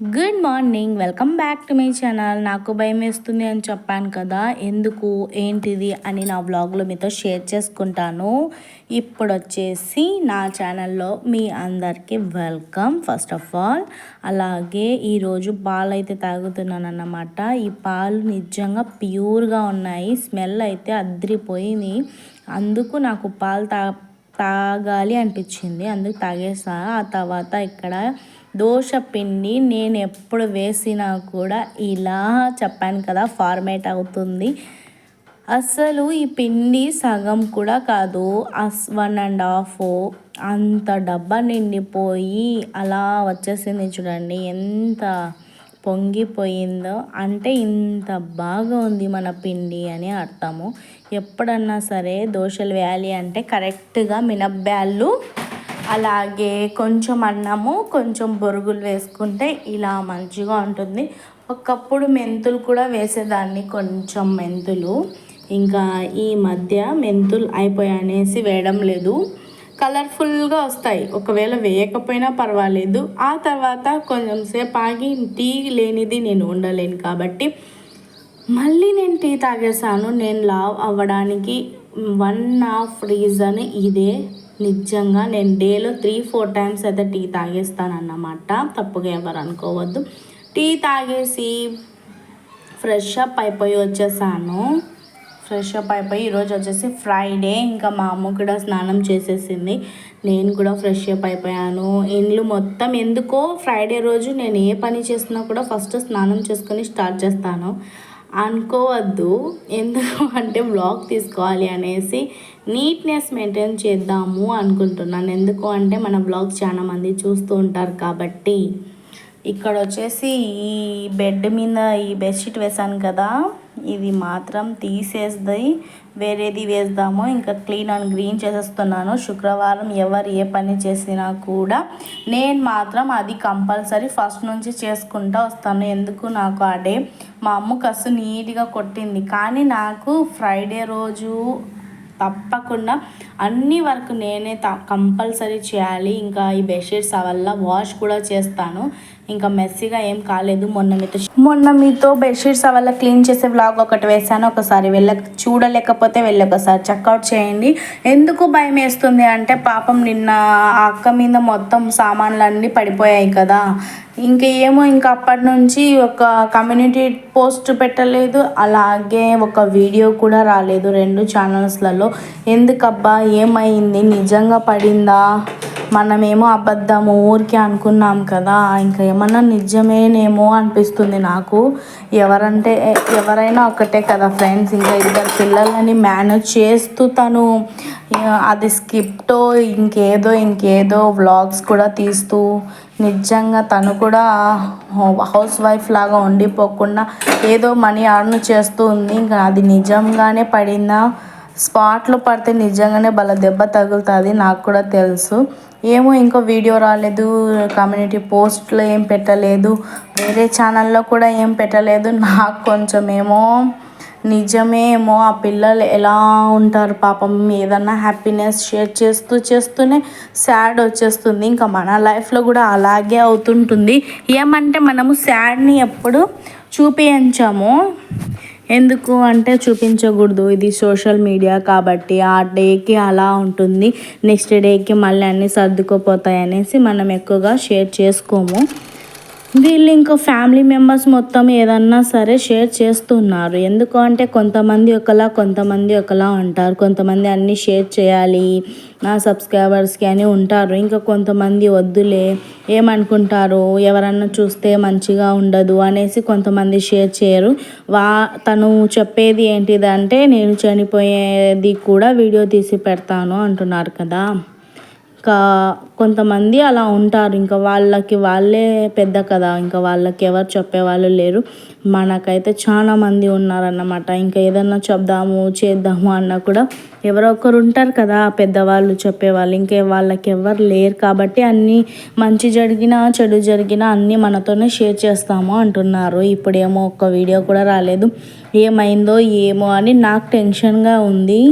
Good morning, welcome back to my channel. నాకు భయం వేస్తుంది అని చెప్పాను కదా, ఎందుకు ఏంటిది అని నా వ్లాగ్లో మీతో షేర్ చేసుకుంటాను. ఇప్పుడు వచ్చేసి నా ఛానల్లో మీ అందరికీ వెల్కమ్ ఫస్ట్ ఆఫ్ ఆల్. అలాగే ఈరోజు పాలు అయితే తాగుతున్నాను అన్నమాట. ఈ పాలు నిజంగా ప్యూర్గా ఉన్నాయి, స్మెల్ అయితే అద్రిపోయింది. అందుకు నాకు పాలు తాగాలి అనిపించింది, అందుకు తాగేసా. ఆ తర్వాత ఇక్కడ దోశ పిండి నేను ఎప్పుడు వేసినా కూడా ఇలా చెప్పాను కదా ఫార్మేట్ అవుతుంది. అసలు ఈ పిండి సగం కూడా కాదు, 1.5 అంత డబ్బా నిండిపోయి అలా వచ్చేసింది. చూడండి ఎంత పొంగిపోయిందో, అంటే ఇంత బాగా ఉంది మన పిండి అని అర్థము. ఎప్పుడన్నా సరే దోశలు వేయాలి అంటే కరెక్ట్గా మినప్పాలు, అలాగే కొంచెం అన్నము, కొంచెం బొరుగులు వేసుకుంటే ఇలా మంచిగా ఉంటుంది. ఒకప్పుడు మెంతులు కూడా వేసేదాన్ని, కొంచెం మెంతులు. ఇంకా ఈ మధ్య మెంతులు అయిపోయానేసి వేయడం లేదు. కలర్ఫుల్గా వస్తాయి, ఒకవేళ వేయకపోయినా పర్వాలేదు. ఆ తర్వాత కొంచెం సేపు ఆగి టీ లేనిది నేను ఉండలేను కాబట్టి మళ్ళీ నేను టీ తాగేసాను. నేను లావ్ అవ్వడానికి 1/2 రీజన్ ఇదే. నిజంగా నేను డేలో 3-4 టైమ్స్ అయితే టీ తాగేస్తానన్నమాట, తప్పుగా ఎవరు అనుకోవద్దు. టీ తాగేసి ఫ్రెష్ అప్ అయిపోయి వచ్చేసాను. ఈరోజు వచ్చేసి ఫ్రైడే, ఇంకా మా అమ్మ కూడా స్నానం చేసేసింది, నేను కూడా ఫ్రెష్ అప్ అయిపోయాను. ఇండ్లు మొత్తం, ఎందుకో ఫ్రైడే రోజు నేను ఏ పని చేసినా కూడా ఫస్ట్ స్నానం చేసుకొని స్టార్ట్ చేస్తాను అనుకోవద్దు. ఎందుకు అంటే వ్లాగ్ తీసుకోవాలి అనేసి నీట్నెస్ మెయింటైన్ చేద్దాము అనుకుంటున్నాను. ఎందుకు అంటే మన వ్లాగ్స్ చాలా మంది చూస్తూ ఉంటారు కాబట్టి. ఇక్కడ వచ్చేసి ఈ బెడ్ మీద ఈ బెడ్షీట్ వేసాను కదా, ఇది మాత్రం తీసేసి వేరేది వేద్దాము. ఇంకా క్లీన్ అండ్ గ్రీన్ చేసేస్తున్నాను. శుక్రవారం ఎవరు ఏ పని చేసినా కూడా నేను మాత్రం అది కంపల్సరీ ఫస్ట్ నుంచి చేసుకుంటూ వస్తాను. ఎందుకు నాకు ఆ డే మా అమ్మ కసు నీట్గా కొట్టింది, కానీ నాకు ఫ్రైడే రోజు తప్పకుండా అన్ని వర్క్ నేనే కంపల్సరీ చేయాలి. ఇంకా ఈ బెడ్షీట్స్ వల్ల వాష్ కూడా చేస్తాను. ఇంకా మెస్సీగా ఏం కాలేదు. మొన్న మీతో బెడ్షీట్స్ వల్ల క్లీన్ చేసే వ్లాగ్ ఒకటి వేసాను, ఒకసారి చూడలేకపోతే ఒకసారి చెక్అవుట్ చేయండి. ఎందుకు భయం వేస్తుంది అంటే, పాపం నిన్న ఆ అక్క మీద మొత్తం సామాన్లు అన్నీ పడిపోయాయి కదా. ఇంకా అప్పటి నుంచి ఒక కమ్యూనిటీ పోస్ట్ పెట్టలేదు, అలాగే ఒక వీడియో కూడా రాలేదు 2 ఛానల్స్లలో. ఎందుకబ్బా, ఏమైంది, నిజంగా పడిందా? మనమేమో అబద్ధము ఊరికే అనుకున్నాం కదా, ఇంకా ఏమన్నా నిజమేనేమో అనిపిస్తుంది నాకు. ఎవరైనా ఒకటే కదా ఫ్రెండ్స్. ఇంకా 2 పిల్లలని మేనేజ్ చేస్తూ తను అది స్కిప్టో ఇంకేదో వ్లాగ్స్ కూడా తీస్తూ, నిజంగా తను కూడా హౌస్ వైఫ్ లాగా ఉండిపోకుండా ఏదో మనీ అర్న్ చేస్తూ ఉంది. ఇంకా అది నిజంగానే పడిందా? స్పాట్లో పడితే నిజంగానే బల దెబ్బ తగులుతుంది, నాకు కూడా తెలుసు. ఏమో ఇంకో వీడియో రాలేదు, కమ్యూనిటీ పోస్ట్లో ఏం పెట్టలేదు, వేరే ఛానల్లో కూడా ఏం పెట్టలేదు. నాకు కొంచెం నిజమేమో ఆ పిల్లలు ఎలా ఉంటారు పాపం. ఏదన్నా హ్యాపీనెస్ షేర్ చేస్తూనే సాడ్ వచ్చేస్తుంది. ఇంకా మన లైఫ్లో కూడా అలాగే అవుతుంటుంది. ఏమంటే మనము సాడ్ని ఎప్పుడు చూపించాము, ఎందుకు అంటే చూపించకూడదు, ఇది సోషల్ మీడియా కాబట్టి. ఆ డేకి అలా ఉంటుంది, నెక్స్ట్ డేకి మళ్ళీ అన్నీ సర్దుకుపోతాయి అనేసి మనం ఎక్కువగా షేర్ చేసుకోము. వీళ్ళు ఇంకా ఫ్యామిలీ మెంబర్స్ మొత్తం ఏదన్నా సరే షేర్ చేస్తున్నారు. ఎందుకు అంటే కొంతమంది ఒకలా ఉంటారు. కొంతమంది అన్నీ షేర్ చేయాలి నా సబ్స్క్రైబర్స్కి అని ఉంటారు. ఇంకా కొంతమంది వద్దులే, ఏమనుకుంటారు, ఎవరన్నా చూస్తే మంచిగా ఉండదు అనేసి కొంతమంది షేర్ చేయరు. తను చెప్పేది ఏంటిదంటే, నేను చనిపోయేది కూడా వీడియో తీసి పెడతాను అంటున్నారు కదా. ఇంకా కొంతమంది అలా ఉంటారు, ఇంకా వాళ్ళే పెద్ద కదా, ఇంకా వాళ్ళకి ఎవరు చెప్పేవాళ్ళు లేరు. మనకైతే చాలా మంది ఉన్నారన్నమాట. ఇంకా ఏదన్నా చేద్దాము అన్నా కూడా ఎవరో ఒకరు ఉంటారు కదా పెద్దవాళ్ళు చెప్పేవాళ్ళు. ఇంకా వాళ్ళకి ఎవరు లేరు కాబట్టి అన్నీ మంచి జరిగినా చెడు జరిగినా అన్నీ మనతోనే షేర్ చేస్తాము అంటున్నారు. ఇప్పుడేమో ఒక్క వీడియో కూడా రాలేదు, ఏమైందో ఏమో అని నాకు టెన్షన్గా ఉంది.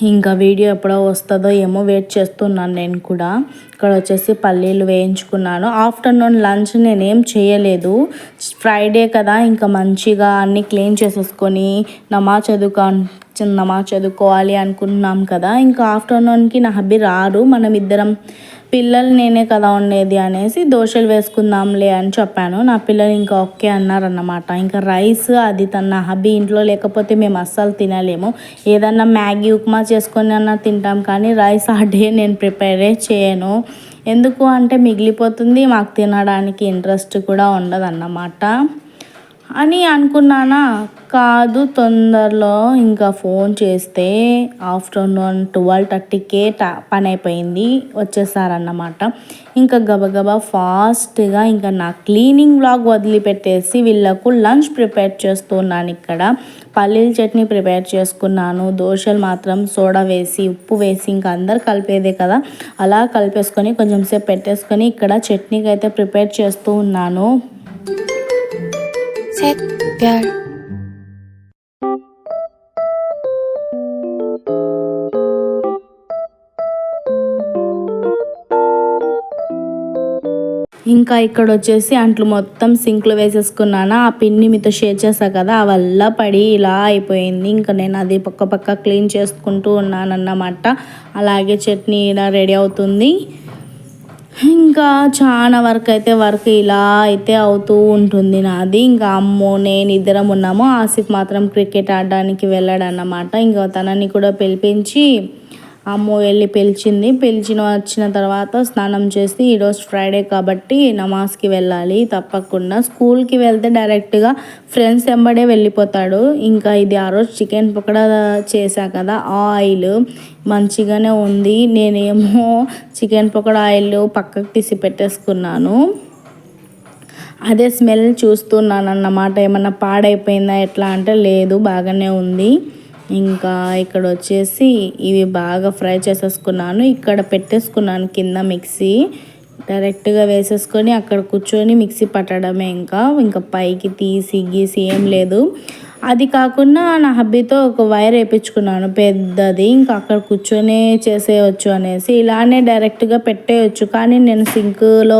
ఇంకా వీడియో ఎప్పుడో వస్తుందో ఏమో వెయిట్ చేస్తున్నాను నేను కూడా. ఇక్కడ వచ్చేసి పల్లీలు వేయించుకున్నాను. ఆఫ్టర్నూన్ లంచ్ నేనేం చేయలేదు, ఫ్రైడే కదా ఇంకా మంచిగా అన్నీ క్లీన్ చేసేసుకొని నమాజ్ చదువుకోవాలి అనుకున్నాం కదా. ఇంకా ఆఫ్టర్నూన్కి నా హబ్బీ రారు, మనం ఇద్దరం పిల్లలు నేనే కదా ఉండేది అనేసి దోశలు వేసుకుందాంలే అని చెప్పాను. నా పిల్లలు ఇంకా ఓకే అన్నారన్నమాట. ఇంకా రైస్ అది నా హబ్బీ ఇంట్లో లేకపోతే మేము అస్సలు తినలేము. ఏదన్నా మ్యాగీ ఉప్మా చేసుకొని అన్నా తింటాం, కానీ రైస్ ఆ డే నేను ప్రిపేరే చేయను. ఎందుకు అంటే మిగిలిపోతుంది, మాకు తినడానికి ఇంట్రెస్ట్ కూడా ఉండదన్నమాట అని అనుకున్నానా. కాదు, తొందరలో ఇంకా ఫోన్ చేస్తే ఆఫ్టర్నూన్ 12:30కే పని అయిపోయింది, వచ్చేసారన్నమాట. ఇంకా గబగబా ఫాస్ట్గా ఇంకా నా క్లీనింగ్ వ్లాగ్ వదిలిపెట్టేసి వీళ్ళకు లంచ్ ప్రిపేర్ చేస్తున్నాను. ఇక్కడ పల్లీల చట్నీ ప్రిపేర్ చేసుకున్నాను. దోశలు మాత్రం సోడా వేసి ఉప్పు వేసి ఇంకా అందరు కలిపేదే కదా, అలా కలిపేసుకొని కొంచెం సేపు పెట్టేసుకొని ఇక్కడ చట్నీకి అయితే ప్రిపేర్ చేస్తూ ఉన్నాను. set प्यार ఇంకా ఇక్కడ వచ్చేసి అంట్లు మొత్తం సింక్లో వేసేసుకున్నాను. ఆ పిన్ని మీతో షేర్ చేశా కదా, ఆ వల్ల పడి ఇలా అయిపోయింది. ఇంకా నేను అది పక్క క్లీన్ చేసుకుంటూ ఉన్నాను అన్నమాట. అలాగే చట్నీ ఇలా రెడీ అవుతుంది. ఇంకా చాలా వర్క్ ఇలా అయితే అవుతూ ఉంటుంది నాది. ఇంకా అమ్మో నేను ఇద్దరం ఉన్నాము. ఆసిఫ్ మాత్రం క్రికెట్ ఆడడానికి వెళ్ళాడన్నమాట. ఇంకా తనని కూడా పిలిపించి అమ్మ వెళ్ళి వచ్చిన తర్వాత స్నానం చేసి, ఈరోజు ఫ్రైడే కాబట్టి నమాజ్కి వెళ్ళాలి తప్పకుండా. స్కూల్కి వెళ్తే డైరెక్ట్గా ఫ్రెండ్స్ వెంబడే వెళ్ళిపోతాడు. ఇంకా ఇది ఆ రోజు చికెన్ పకోడా చేశా కదా, ఆయిల్ మంచిగానే ఉంది. నేనేమో చికెన్ పకోడా ఆయిల్ పక్కకు తీసి పెట్టేసుకున్నాను. అదే స్మెల్ చూస్తున్నాను అన్నమాట, ఏమన్నా పాడైపోయిందా ఎట్లా అంటే లేదు, బాగానే ఉంది. ఇంకా ఇక్కడ వచ్చేసి ఇవి బాగా ఫ్రై చేసేసుకున్నాను. ఇక్కడ పెట్టేసుకున్నాను కింద మిక్సీ, డైరెక్ట్గా వేసేసుకొని అక్కడ కూర్చొని మిక్సీ పట్టడమే. ఇంకా పైకి తీసి గీసి ఏం లేదు. అది కాకుండా నా హబ్బీతో ఒక వైర్ వేయించుకున్నాను పెద్దది, ఇంకా అక్కడ కూర్చొని చేసేయచ్చు అనేసి ఇలానే డైరెక్ట్గా పెట్టేయచ్చు. కానీ నేను సింక్లో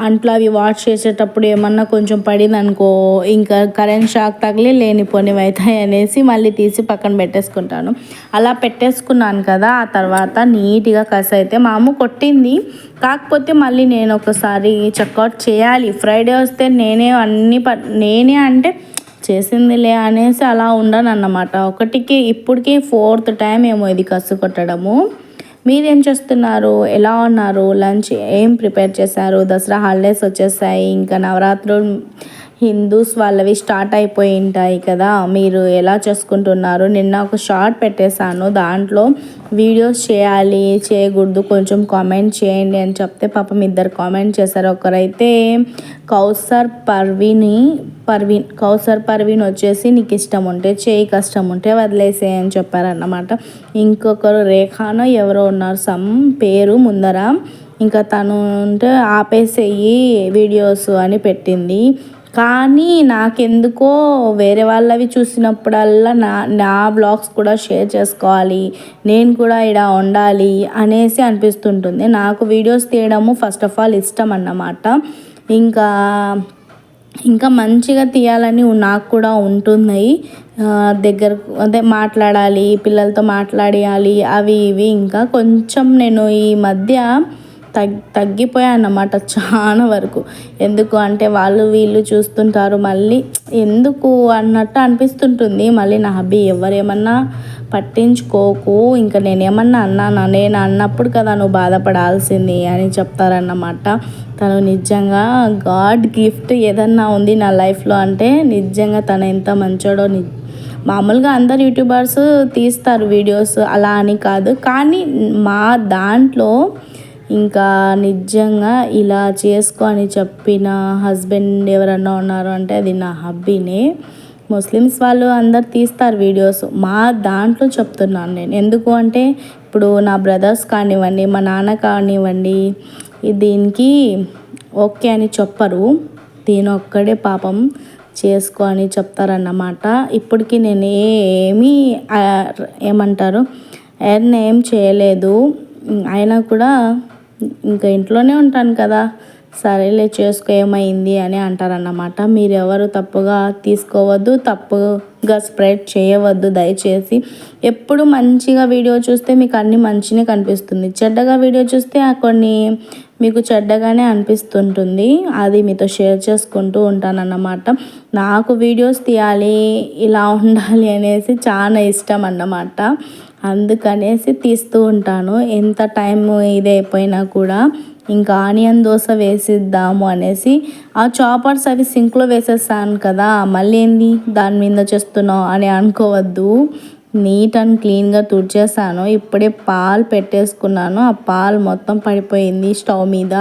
అంట్లో అవి వాష్ చేసేటప్పుడు ఏమన్నా కొంచెం పడింది అనుకో, ఇంకా కరెంట్ షాక్ తగిలి లేనిపోనివి అవుతాయి అనేసి మళ్ళీ తీసి పక్కన పెట్టేసుకుంటాను. అలా పెట్టేసుకున్నాను కదా. ఆ తర్వాత నీట్గా కసి అయితే మా అమ్మ కొట్టింది. కాకపోతే మళ్ళీ నేను ఒకసారి చెక్అవుట్ చేయాలి. ఫ్రైడే వస్తే నేనే అంటే చేసిందిలే అనేసి అలా ఉండను అన్నమాట. ఇప్పటికీ 4th టైం ఏమో ఇది కసు కొట్టడము. మీరేం చేస్తున్నారు, ఎలా ఉన్నారు, లంచ్ ఏం ప్రిపేర్ చేశారు? దసరా హాలిడేస్ వచ్చేసాయి, ఇంకా నవరాత్రులు హిందూస్ వాళ్ళవి స్టార్ట్ అయిపోయి ఉంటాయి కదా, మీరు ఎలా చేసుకుంటున్నారు? నిన్న ఒక షార్ట్ పెట్టేశాను, దాంట్లో వీడియోస్ చేయాలి చేయకూడదు కొంచెం కామెంట్ చేయండి అని చెప్తే పాపం 2 కామెంట్ చేశారు. ఒకరైతే కౌసర్ పర్వీన్ వచ్చేసి నీకు ఇష్టం ఉంటే చేయి, కష్టం ఉంటే వదిలేసే అని చెప్పారన్నమాట. ఇంకొకరు రేఖానో ఎవరో ఉన్నారు సమ్ పేరు ముందర, ఇంకా తను ఉంటే ఆపేసేయి వీడియోస్ అని పెట్టింది. కానీ నాకెందుకో వేరే వాళ్ళవి చూసినప్పుడల్లా నా బ్లాగ్స్ కూడా షేర్ చేసుకోవాలి, నేను కూడా ఇలా ఉండాలి అనేసి అనిపిస్తుంటుంది. నాకు వీడియోస్ తీయడము ఫస్ట్ ఆఫ్ ఆల్ ఇష్టం అన్నమాట. ఇంకా మంచిగా తీయాలని నాకు కూడా ఉంటుంది. మాట్లాడాలి, పిల్లలతో మాట్లాడాలి, అవి ఇవి. ఇంకా కొంచెం నేను ఈ మధ్య తగ్గిపోయానన్నమాట చాలా వరకు. ఎందుకు అంటే వీళ్ళు చూస్తుంటారు, మళ్ళీ ఎందుకు అన్నట్టు అనిపిస్తుంటుంది. మళ్ళీ నా హబ్బీ ఎవరేమన్నా పట్టించుకోకు, ఇంకా నేనేమన్నా అన్నానా, నేను అన్నప్పుడు కదా నువ్వు బాధపడాల్సింది అని చెప్తారన్నమాట. తను నిజంగా గాడ్ గిఫ్ట్ ఏదన్నా ఉంది నా లైఫ్లో అంటే నిజంగా తను ఎంత మంచోడో. మామూలుగా అందరు యూట్యూబర్స్ తీస్తారు వీడియోస్, అలా అని కాదు, కానీ మా దాంట్లో ఇంకా నిజంగా ఇలా చేసుకో అని చెప్పిన హస్బెండ్ ఎవరన్నా ఉన్నారు అంటే అది నా హబ్బీనే. ముస్లిమ్స్ వాళ్ళు అందరు తీస్తారు వీడియోస్, మా దాంట్లో చెప్తున్నాను నేను. ఎందుకు అంటే ఇప్పుడు నా బ్రదర్స్ కానివ్వండి, మా నాన్న కానివ్వండి, దీనికి ఓకే అని చెప్పరు, ఒక్కడే పాపం చేసుకో అని చెప్తారన్నమాట. ఇప్పటికీ నేను ఏమంటారు ఎర్న్ ఏం చేయలేదు. అయినా కూడా ఇంకా ఇంట్లోనే ఉంటాను కదా, సరేలే చేసుకో ఏమైంది అని అంటారన్నమాట. మీరెవరు తప్పుగా తీసుకోవద్దు, తప్పుగా స్ప్రెడ్ చేయవద్దు దయచేసి. ఎప్పుడు మంచిగా వీడియో చూస్తే మీకు అన్ని మంచిగా కనిపిస్తుంది, చెడ్డగా వీడియో చూస్తే కొన్ని మీకు చెడ్డగానే అనిపిస్తుంటుంది. అది మీతో షేర్ చేసుకుంటూ ఉంటానన్నమాట. నాకు వీడియోస్ తీయాలి, ఇలా ఉండాలి అనేసి చాలా ఇష్టం అన్నమాట. అందుకనేసి తీస్తూ ఉంటాను. ఎంత టైం ఇదైపోయినా కూడా ఇంకా ఆనియన్ దోశ వేసిద్దాము అనేసి ఆ చాపర్స్ అవి సింక్లో వేసేసాను కదా, మళ్ళీ ఏంది దాని మీద చేస్తున్నావు అని అనుకోవద్దు. నీట్ అండ్ క్లీన్గా తుడిచేసాను. ఇప్పుడే పాలు పెట్టేసుకున్నాను, ఆ పాలు మొత్తం పడిపోయింది స్టవ్ మీద.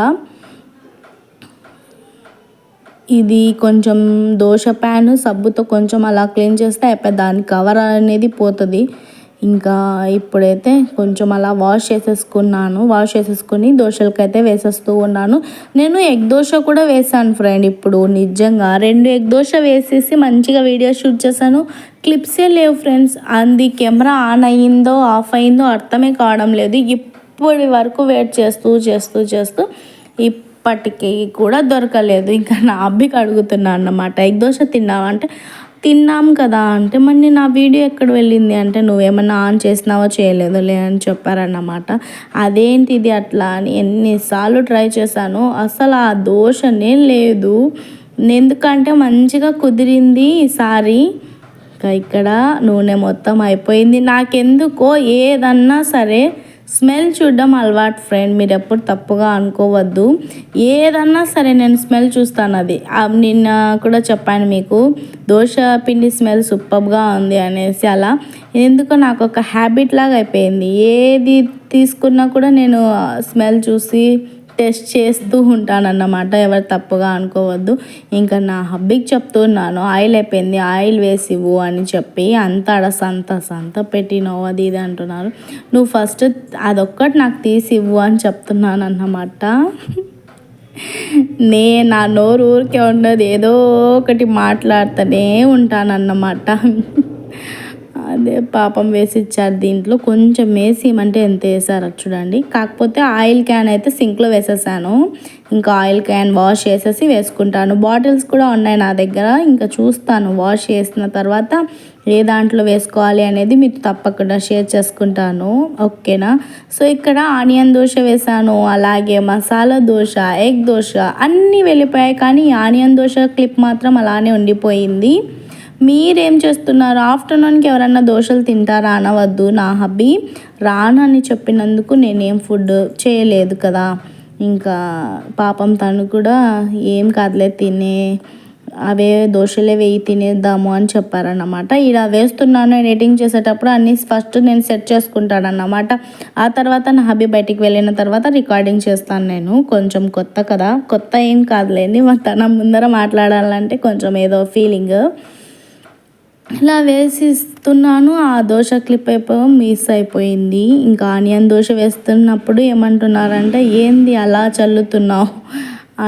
ఇది కొంచెం దోశ ప్యాన్ సబ్బుతో కొంచెం అలా క్లీన్ చేస్తే అయిపోయి దాని కవర్ అనేది పోతుంది. ఇంకా ఇప్పుడైతే కొంచెం అలా వాష్ చేసేసుకొని దోశలకైతే వేసేస్తూ ఉన్నాను. నేను ఎగ్ దోశ కూడా వేసాను ఫ్రెండ్. ఇప్పుడు నిజంగా 2 ఎగ్ దోశ వేసేసి మంచిగా వీడియో షూట్ చేశాను. క్లిప్సే లేవు ఫ్రెండ్స్. అది కెమెరా ఆన్ అయ్యిందో ఆఫ్ అయిందో అర్థమే కావడం లేదు. ఇప్పటి వరకు వెయిట్ చేస్తూ ఇప్పటికీ కూడా దొరకలేదు. ఇంకా నా అబ్బికి అడుగుతున్నా అన్నమాట, ఎగ్ దోశ తిన్నావా అంటే తిన్నాం కదా అంటే, మరి నా వీడియో ఎక్కడ వెళ్ళింది అంటే, నువ్వేమన్నా ఆన్ చేసినావో చేయలేదులే అని చెప్పారన్నమాట. అదేంటిది అట్లా అని ఎన్నిసార్లు ట్రై చేశాను, అసలు ఆ దోశనే లేదు. ఎందుకంటే మంచిగా కుదిరింది ఈసారి. ఇక్కడ నూనె మొత్తం అయిపోయింది. నాకెందుకో ఏదన్నా సరే స్మెల్ చూడడం అలవాటు ఫ్రెండ్, మీరు ఎప్పుడు తప్పుగా అనుకోవద్దు. ఏదన్నా సరే నేను స్మెల్ చూస్తాను. అది నిన్న కూడా చెప్పాను మీకు, దోశ పిండి స్మెల్ సూపర్గా ఉంది అనేసి. అలా ఎందుకో నాకు ఒక హ్యాబిట్ లాగా అయిపోయింది. ఏది తీసుకున్నా కూడా నేను స్మెల్ చూసి టెస్ట్ చేస్తూ ఉంటానన్నమాట. ఎవరు తప్పుగా అనుకోవద్దు. ఇంకా నా హబ్బీకి చెప్తున్నాను, ఆయిల్ అయిపోయింది, ఆయిల్ వేసివ్వు అని చెప్పి. అంత సంత పెట్టినావు అది ఇది అంటున్నారు. నువ్వు ఫస్ట్ అదొక్కటి నాకు తీసి ఇవ్వు అని చెప్తున్నాను అన్నమాట. నా నోరు ఊరికే ఉండదు, ఏదో ఒకటి మాట్లాడుతూనే ఉంటానన్నమాట. అదే పాపం వేసి ఇచ్చారు. దీంట్లో కొంచెం వేసేయమంటే ఎంత వేసారో చూడండి. కాకపోతే ఆయిల్ క్యాన్ అయితే సింక్లో వేసేసాను. ఇంకా ఆయిల్ క్యాన్ వాష్ చేసేసి వేసుకుంటాను. బాటిల్స్ కూడా ఉన్నాయి నా దగ్గర. ఇంకా చూస్తాను వాష్ చేసిన తర్వాత ఏ దాంట్లో వేసుకోవాలి అనేది మీకు తప్పకుండా షేర్ చేసుకుంటాను, ఓకేనా. సో ఇక్కడ ఆనియన్ దోశ వేసాను, అలాగే మసాలా దోశ, ఎగ్ దోశ అన్నీ వెళ్ళిపోయాయి. కానీ ఆనియన్ దోశ క్లిప్ మాత్రం అలానే ఉండిపోయింది. మీరేం చేస్తున్నారు? ఆఫ్టర్నూన్కి ఎవరన్నా దోశలు తింటారా అనవద్దు. నా హబ్బీ రానని చెప్పినందుకు నేనేం ఫుడ్ చేయలేదు కదా. ఇంకా పాపం తను కూడా ఏం కాదులే అవే దోశలే వేయి తినేద్దాము అని చెప్పారన్నమాట. ఇలా వేస్తున్నాను ఎడిటింగ్ చేసేటప్పుడు అన్నీ ఫస్ట్ నేను సెట్ చేసుకుంటానన్నమాట. ఆ తర్వాత నా హబ్బీ బయటికి వెళ్ళిన తర్వాత రికార్డింగ్ చేస్తాను. నేను కొంచెం కొత్త కదా, కొత్త ఏం కాదులేండి, తన ముందర మాట్లాడాలంటే కొంచెం ఏదో ఫీలింగ్. ఇలా వేసిస్తున్నాను. ఆ దోశ క్లిప్ మిస్ అయిపోయింది. ఇంకా ఆనియన్ దోశ వేస్తున్నప్పుడు ఏమంటున్నారంటే, ఏంది అలా చల్లుతున్నావు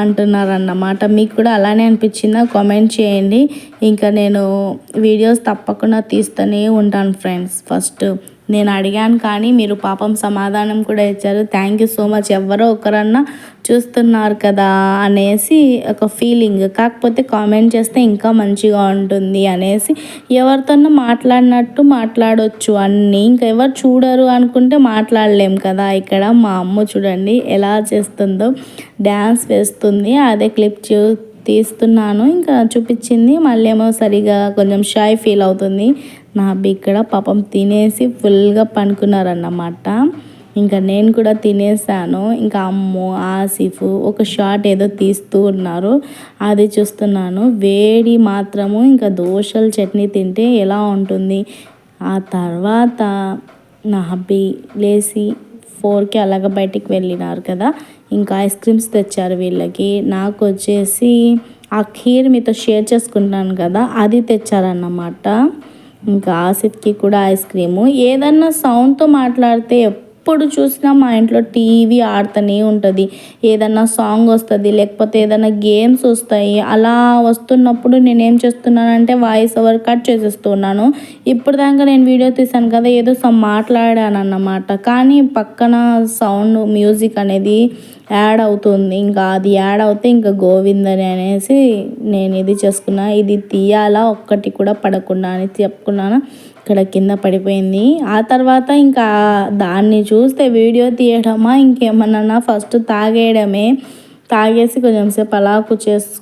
అంటున్నారన్నమాట. మీకు కూడా అలానే అనిపించిందా? కామెంట్ చేయండి. ఇంకా నేను వీడియోస్ తప్పకుండా తీస్తూనే ఉంటాను ఫ్రెండ్స్. ఫస్ట్ నేను అడిగాను కానీ మీరు పాపం సమాధానం కూడా ఇచ్చారు. Thank you so much. ఎవరో ఒకరన్నా చూస్తున్నారు కదా అనేసి ఒక ఫీలింగ్. కాకపోతే కామెంట్ చేస్తే ఇంకా మంచిగా ఉంటుంది అనేసి, ఎవరితోనో మాట్లాడినట్టు మాట్లాడవచ్చు అన్నీ. ఇంకా ఎవరు చూడరు అనుకుంటే మాట్లాడలేం కదా. ఇక్కడ మా అమ్మ చూడండి ఎలా చేస్తుందో, డ్యాన్స్ వేస్తుంది. అదే క్లిప్ తీస్తున్నాను, ఇంకా చూపించింది. మళ్ళీ ఏమో సరిగా కొంచెం షై ఫీల్ అవుతుంది. నా అబ్బి ఇక్కడ పాపం తినేసి ఫుల్గా పనుకున్నారన్నమాట. ఇంకా నేను కూడా తినేసాను. ఇంకా అమ్ము ఆసిఫ్ ఒక షార్ట్ ఏదో తీస్తూ ఉన్నారు, అది చూస్తున్నాను. వేడి మాత్రము ఇంకా దోశలు చట్నీ తింటే ఎలా ఉంటుంది. ఆ తర్వాత నా హబ్బీ లేచి 4కి అలాగ బయటికి వెళ్ళినారు కదా. ఇంకా ఐస్ క్రీమ్స్ తెచ్చారు వీళ్ళకి. నాకు వచ్చేసి ఆ ఖీర్ మీతో షేర్ చేసుకుంటాను కదా, అది తెచ్చారన్నమాట. ఇంకా ఆసిఫ్కి కూడా ఐస్ క్రీము. ఏదన్నా సౌండ్తో మాట్లాడితే ఎప్పుడు చూసినా మా ఇంట్లో టీవీ ఆడుతూనే ఉంటుంది. ఏదన్నా సాంగ్ వస్తుంది, లేకపోతే ఏదైనా గేమ్స్ వస్తాయి. అలా వస్తున్నప్పుడు నేనేం చేస్తున్నానంటే వాయిస్ ఓవర్ కట్ చేసేస్తున్నాను. ఇప్పుడు దాకా నేను వీడియో తీసాను కదా, ఏదో మాట్లాడాను అన్నమాట, కానీ పక్కన సౌండ్ మ్యూజిక్ అనేది యాడ్ అవుతుంది. ఇంకా అది యాడ్ అవుతే ఇంకా గోవిందని అనేసి నేను ఇది చేసుకున్నా. ఇది తీయాలా ఒక్కటి కూడా పడకుండా అని చెప్పుకున్నాను. ఇక్కడ కింద పడిపోయింది. ఆ తర్వాత ఇంకా దాన్ని చూస్తే వీడియో తీయడమా ఇంకేమన్నా, ఫస్ట్ తాగేయడమే. తాగేసి కొంచెం సేపు అలా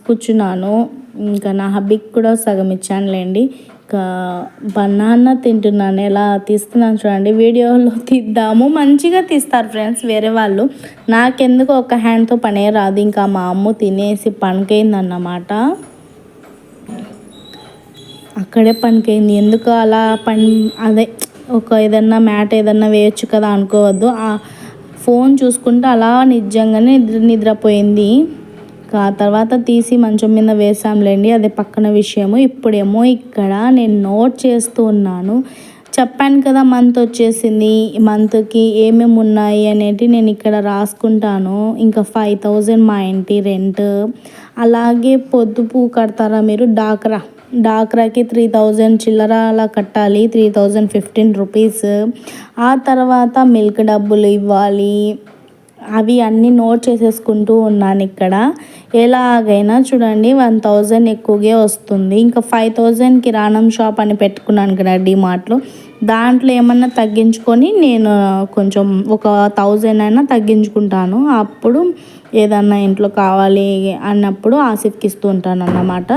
కూర్చున్నాను. ఇంకా నా హబ్బీకి కూడా సగం ఇచ్చానులేండి. ఇంకా బనానా తింటున్నాను, ఎలా తీస్తున్నాను చూడండి. వీడియోలో తీద్దాము, మంచిగా తీస్తారు ఫ్రెండ్స్ వేరే వాళ్ళు. నాకెందుకు ఒక హ్యాండ్తో పనే రాదు. ఇంకా మా అమ్మ తినేసి పనికైందన్నమాట. అక్కడే పనికైంది. ఎందుకు అలా అదే ఒక ఏదన్నా మ్యాట్ ఏదన్నా వేయచ్చు కదా అనుకోవద్దు. ఆ ఫోన్ చూసుకుంటూ అలా నిజంగానే నిద్రపోయింది. ఆ తర్వాత తీసి మంచం మీద వేసాంలేండి, అదే పక్కన విషయము. ఇప్పుడేమో ఇక్కడ నేను నోట్ చేస్తూ ఉన్నాను. చెప్పాను కదా మంత్ వచ్చేసింది, మంత్కి ఏమేమి ఉన్నాయి అనేటి నేను ఇక్కడ రాసుకుంటాను. ఇంకా 5,000 మా ఇంటి రెంట్, అలాగే పొదుపు కడతారా మీరు, డాక్రాకి 3,000 చిల్లర అలా కట్టాలి, 3,015 రూపీస్. ఆ తర్వాత మిల్క్ డబ్బులు ఇవ్వాలి. అవి అన్నీ నోట్ చేసేసుకుంటూ ఉన్నాను ఇక్కడ. ఎలాగైనా చూడండి 1,000 ఎక్కువగా వస్తుంది. ఇంకా 5,000 కిరాణం షాప్ అని పెట్టుకున్నాను కదా డిమార్ట్లో, దాంట్లో ఏమన్నా తగ్గించుకొని నేను కొంచెం ఒక 1,000 అయినా తగ్గించుకుంటాను. అప్పుడు ఏదన్నా ఇంట్లో కావాలి అన్నప్పుడు ఆసిఫ్కి ఇస్తూ ఉంటాను అన్నమాట.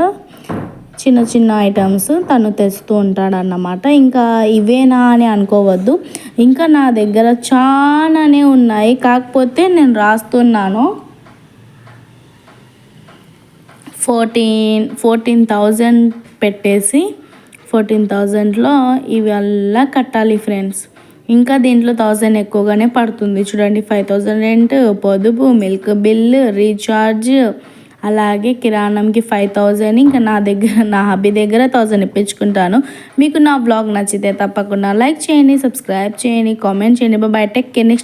చిన్న చిన్న ఐటమ్స్ తను తెస్తూ ఉంటాడన్నమాట. ఇంకా ఇవేనా అని అనుకోవద్దు, ఇంకా నా దగ్గర చాలానే ఉన్నాయి. కాకపోతే నేను రాస్తున్నాను. 14,000 పెట్టేసి 14,000లో ఇవల్లా కట్టాలి ఫ్రెండ్స్. ఇంకా దీంట్లో 1,000 ఎక్కువగానే పడుతుంది చూడండి. 5,000 రెంట్, పొదుపు, మిల్క్ బిల్, రీఛార్జ్, అలాగే కిరాణంకి 5,000. ఇంకా నా హబ్బీ దగ్గర 1,000 ఇప్పించుకుంటాను. మీకు నా బ్లాగ్ నచ్చితే తప్పకుండా లైక్ చేయండి, సబ్స్క్రైబ్ చేయండి, కామెంట్ చేయండి. Bye, take care. నెక్స్ట్